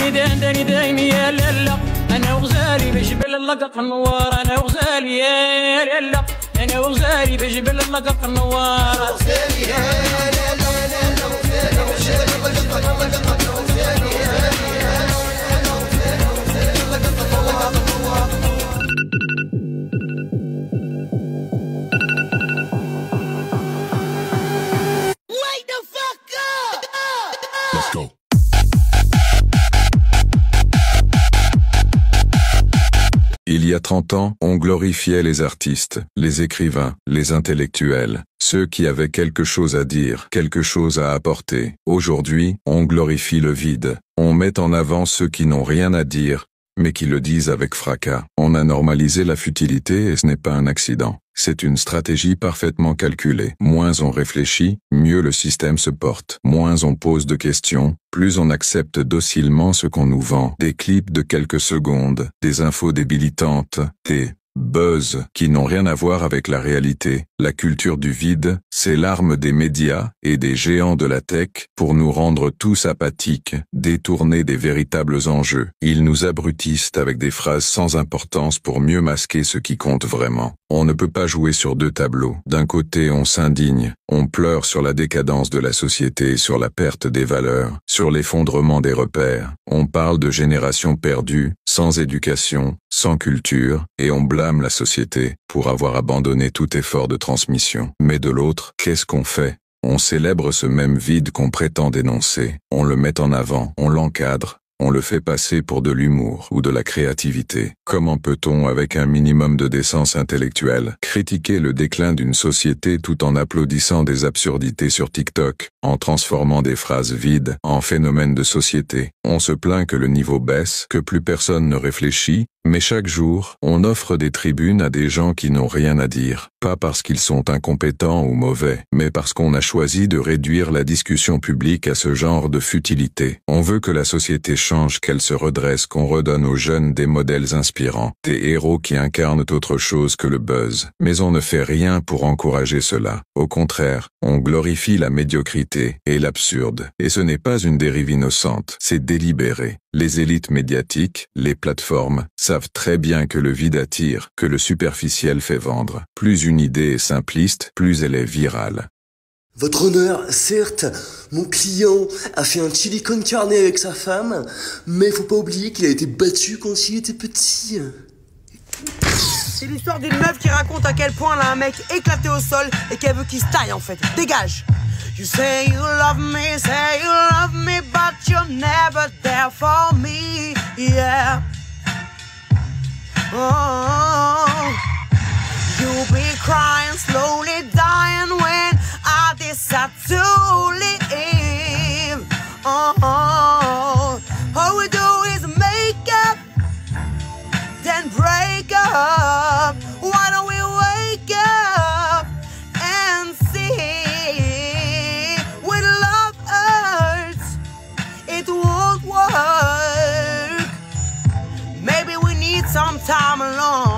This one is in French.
داني دان داني داني يا لالا انا وغزالي بجبل اللقط النوار انا وغزالي يا لالا انا وغزالي بجبل اللقط النوار وغزالي يا لالا انا وغزالي بجبل اللقط Let's go. Il y a 30 ans, on glorifiait les artistes, les écrivains, les intellectuels, ceux qui avaient quelque chose à dire, quelque chose à apporter. Aujourd'hui, on glorifie le vide. On met en avant ceux qui n'ont rien à dire, mais qui le disent avec fracas. On a normalisé la futilité et ce n'est pas un accident. C'est une stratégie parfaitement calculée. Moins on réfléchit, mieux le système se porte. Moins on pose de questions, plus on accepte docilement ce qu'on nous vend. Des clips de quelques secondes, des infos débilitantes, des buzz qui n'ont rien à voir avec la réalité. La culture du vide, c'est l'arme des médias et des géants de la tech pour nous rendre tous apathiques, détourner des véritables enjeux. Ils nous abrutissent avec des phrases sans importance pour mieux masquer ce qui compte vraiment. On ne peut pas jouer sur deux tableaux. D'un côté, on s'indigne, on pleure sur la décadence de la société, sur la perte des valeurs, sur l'effondrement des repères. On parle de générations perdues, sans éducation, sans culture, et on blâme la société pour avoir abandonné tout effort de transmission. Mais de l'autre, qu'est-ce qu'on fait? On célèbre ce même vide qu'on prétend dénoncer. On le met en avant, on l'encadre. On le fait passer pour de l'humour ou de la créativité. Comment peut-on, avec un minimum de décence intellectuelle, critiquer le déclin d'une société tout en applaudissant des absurdités sur TikTok, en transformant des phrases vides en phénomènes de société? On se plaint que le niveau baisse, que plus personne ne réfléchit, mais chaque jour, on offre des tribunes à des gens qui n'ont rien à dire. Pas parce qu'ils sont incompétents ou mauvais, mais parce qu'on a choisi de réduire la discussion publique à ce genre de futilité. On veut que la société change, qu'elle se redresse, qu'on redonne aux jeunes des modèles inspirants, des héros qui incarnent autre chose que le buzz. Mais on ne fait rien pour encourager cela. Au contraire, on glorifie la médiocrité et l'absurde. Et ce n'est pas une dérive innocente, c'est délibéré. Les élites médiatiques, les plateformes, savent très bien que le vide attire, que le superficiel fait vendre. Plus une idée est simpliste, plus elle est virale. Votre honneur, certes, mon client a fait un chili con carne avec sa femme, mais faut pas oublier qu'il a été battu quand il était petit. C'est l'histoire d'une meuf qui raconte à quel point elle a un mec éclaté au sol et qu'elle veut qu'il se taille en fait. Dégage! You say you love me, but you're never there for me, yeah. Oh, you'll be crying, slowly dying when I decide to leave. Oh, all we do is make up, then break up. Why don't we wake up and see? When love hurts, it won't work. Maybe we need some time alone.